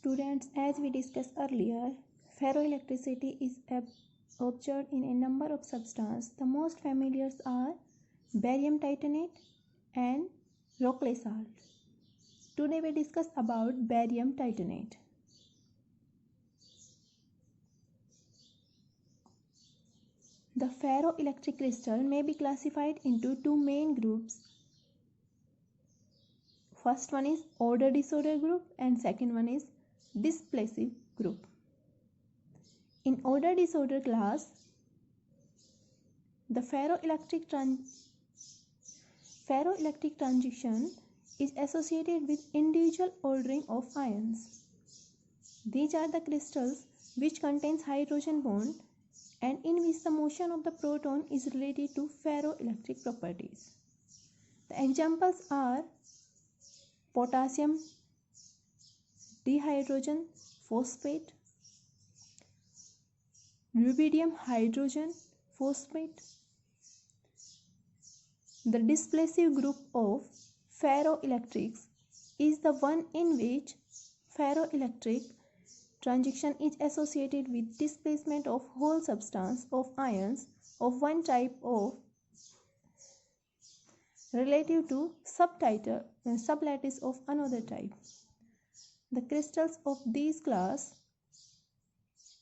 Students, as we discussed earlier, ferroelectricity is observed in a number of substances. The most familiar are barium titanate and Rockley salt. Today we discuss about barium titanate. The ferroelectric crystal may be classified into two main groups. First one is order disorder group and second one is displacive group. In order disorder class, the ferroelectric transition is associated with individual ordering of ions. These are the crystals which contains hydrogen bond and in which the motion of the proton is related to ferroelectric properties. The examples are potassium dihydrogen phosphate, rubidium hydrogen phosphate. The displacive group of ferroelectrics is the one in which ferroelectric transition is associated with displacement of whole substance of ions of one type of relative to sublattice of another type. The crystals of these class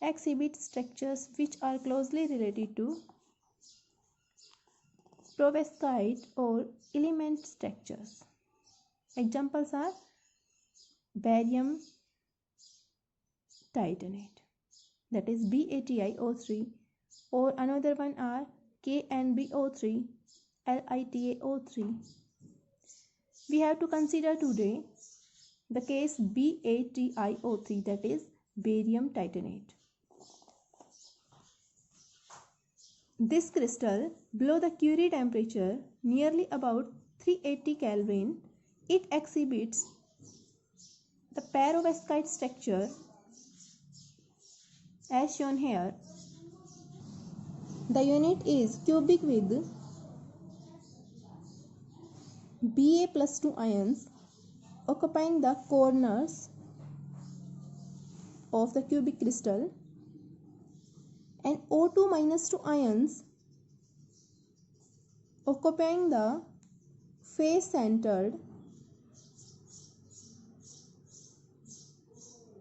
exhibit structures which are closely related to perovskite or element structures. Examples are barium titanate, that is BaTiO3, or another one are KnBO3, LiTaO3. We have to consider today the case BaTiO3, that is barium titanate. This crystal below the Curie temperature, nearly about 380 Kelvin, it exhibits the perovskite structure as shown here. The unit is cubic with Ba plus 2 ions occupying the corners of the cubic crystal and O2 minus 2 ions occupying the face-centered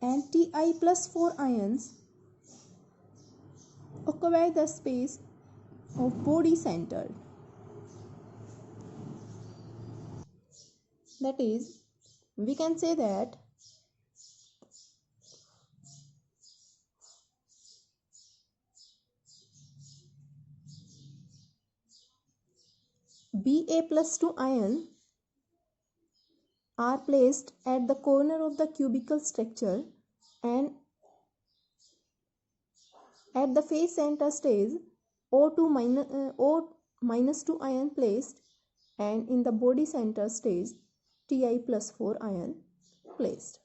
and Ti plus 4 ions occupy the space of body-centered. That is, we can say that Ba plus 2 ions are placed at the corner of the cubical structure and at the face center stage O minus 2 ion placed, and in the body center stage Ti plus 4 ion placed.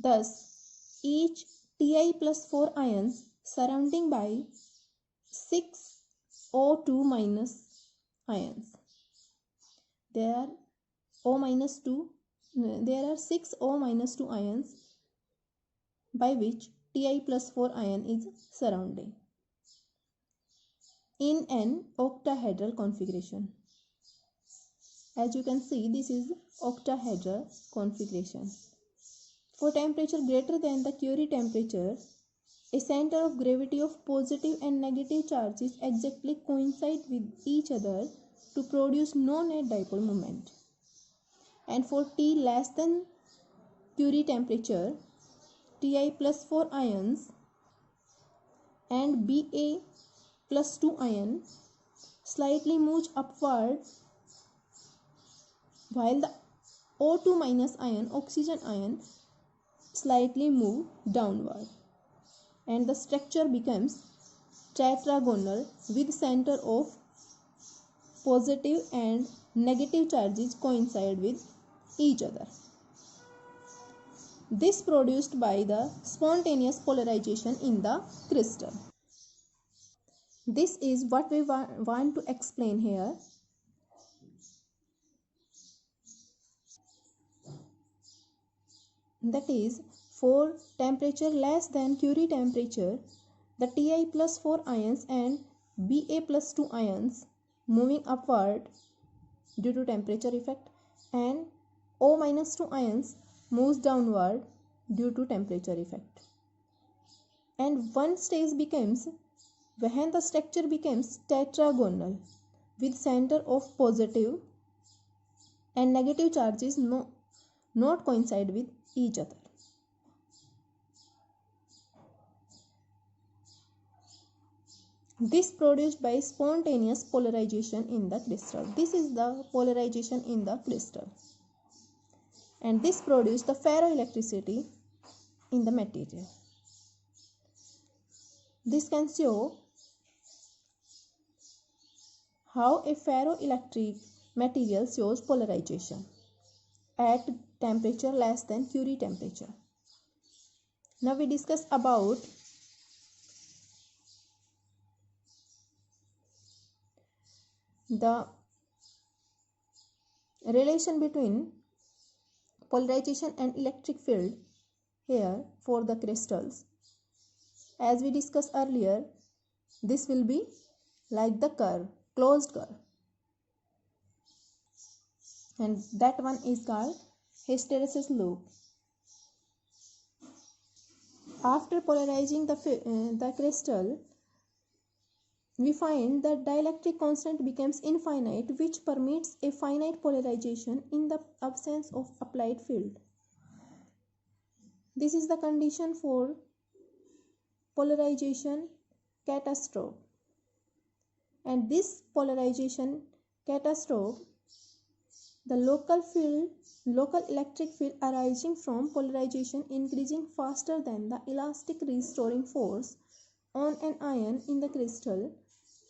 Thus, each Ti plus 4 ions surrounding by 6 O2 minus ions. There are 6 O minus 2 ions by which Ti plus 4 ion is surrounding in an octahedral configuration. As you can see, this is octahedral configuration. For temperature greater than the Curie temperature, a center of gravity of positive and negative charges exactly coincide with each other to produce no net dipole moment. And for T less than Curie temperature, Ti plus 4 ions and Ba plus 2 ion slightly moves upward, while the O2 minus ion, oxygen ion, slightly move downward, and the structure becomes tetragonal with center of positive and negative charges coincide with each other. This produced by the spontaneous polarization in the crystal. This is what we want to explain here. That is, for temperature less than Curie temperature, the Ti plus 4 ions and Ba plus 2 ions moving upward due to temperature effect, and O minus 2 ions moves downward due to temperature effect. And one stage becomes when the structure becomes tetragonal with center of positive and negative charges not coincide with each other. This produced by spontaneous polarization in the crystal. This is the polarization in the crystal. And this produced the ferroelectricity in the material. This can show how a ferroelectric material shows polarization at temperature less than Curie temperature. Now we discuss about the relation between polarization and electric field here for the crystals. As we discussed earlier, this will be like the curve, closed curve, and that one is called hysteresis loop. After polarizing the crystal, we find that dielectric constant becomes infinite, which permits a finite polarization in the absence of applied field. This is the condition for polarization catastrophe. And this polarization catastrophe, the local electric field arising from polarization increasing faster than the elastic restoring force on an ion in the crystal,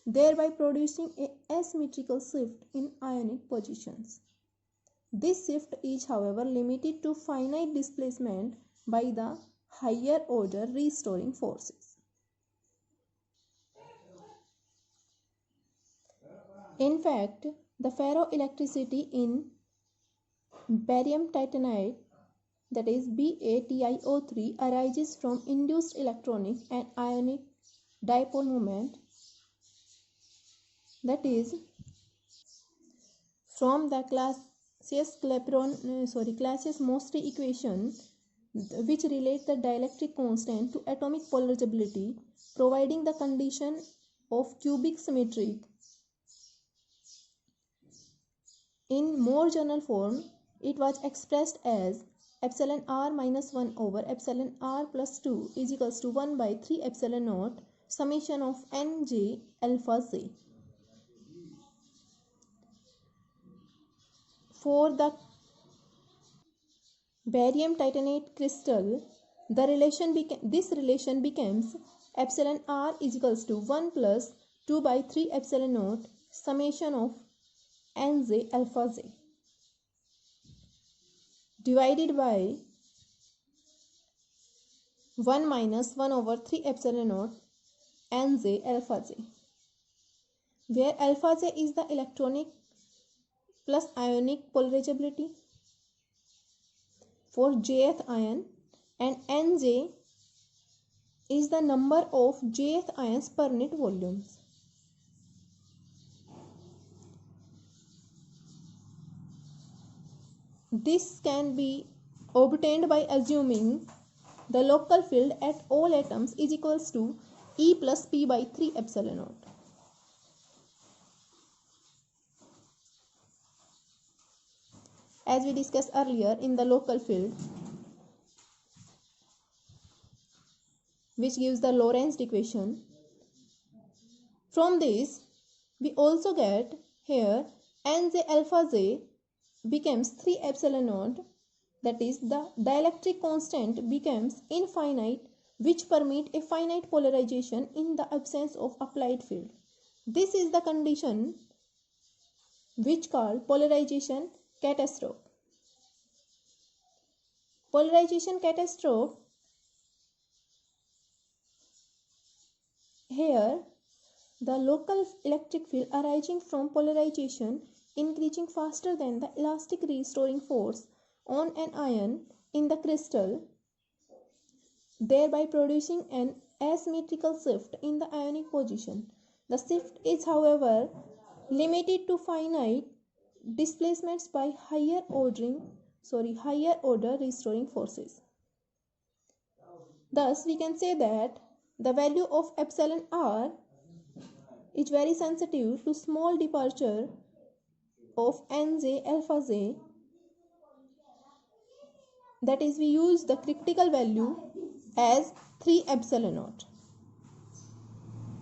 thereby producing a asymmetrical shift in ionic positions. This shift is, however, limited to finite displacement by the higher order restoring forces. In fact, the ferroelectricity in barium titanate, that is BaTiO3, arises from induced electronic and ionic dipole moment, that is from the Clausius-Clapeyron-Clausius-Mostry equation, which relate the dielectric constant to atomic polarizability, providing the condition of cubic symmetric. In more general form, it was expressed as epsilon r minus 1 over epsilon r plus 2 is equals to 1 by 3 epsilon naught summation of nj alpha j. For the barium titanate crystal, this relation becomes epsilon r is equals to 1 plus 2 by 3 epsilon naught summation of nj alpha j divided by 1 minus 1 over 3 epsilon naught nj alpha j, where alpha j is the electronic plus ionic polarizability for jth ion, and nj is the number of jth ions per unit volumes. This can be obtained by assuming the local field at all atoms is equals to E plus P by 3 epsilon naught. As we discussed earlier in the local field, which gives the Lorentz equation. From this, we also get here nj alpha j becomes 3 epsilon naught, that is the dielectric constant becomes infinite, which permit a finite polarization in the absence of applied field. This is the condition which called polarization catastrophe. Polarization catastrophe, here the local electric field arising from polarization increasing faster than the elastic restoring force on an ion in the crystal, thereby producing an asymmetrical shift in the ionic position. The shift is, however, limited to finite displacements by higher order restoring forces. Thus, we can say that the value of epsilon r is very sensitive to small departure of nj alpha j. That is, we use the critical value as 3 epsilon naught,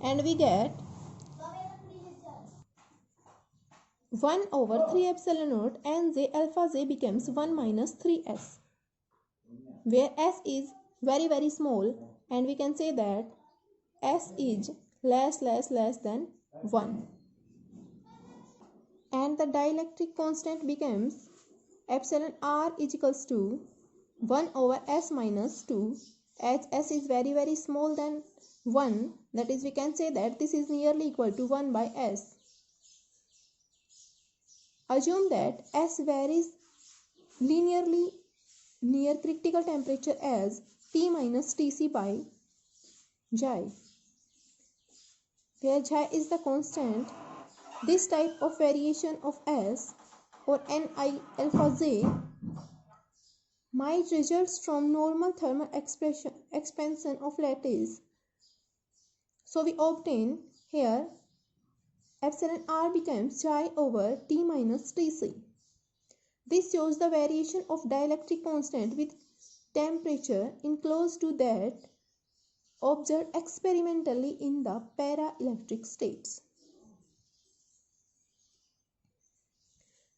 and we get 1 over 3 epsilon naught nj alpha j becomes 1 minus 3s, where s is very small, and we can say that s is less than 1, and the dielectric constant becomes epsilon r is equals to 1 over s minus 2, as s is very small than 1, that is, we can say that this is nearly equal to 1 by s. Assume that s varies linearly near critical temperature as T minus Tc by xi, where xi is the constant. This type of variation of S or Ni alpha j might result from normal thermal expansion of lattice. So we obtain here epsilon r becomes xi over T minus Tc. This shows the variation of dielectric constant with temperature in close to that observed experimentally in the para-electric states.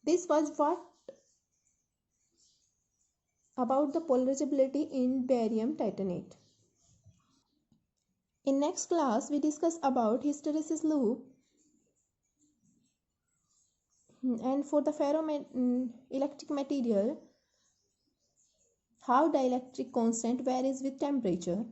This was what about the polarizability in barium titanate. In next class, we discuss about hysteresis loop, and for the ferroelectric material, how dielectric constant varies with temperature.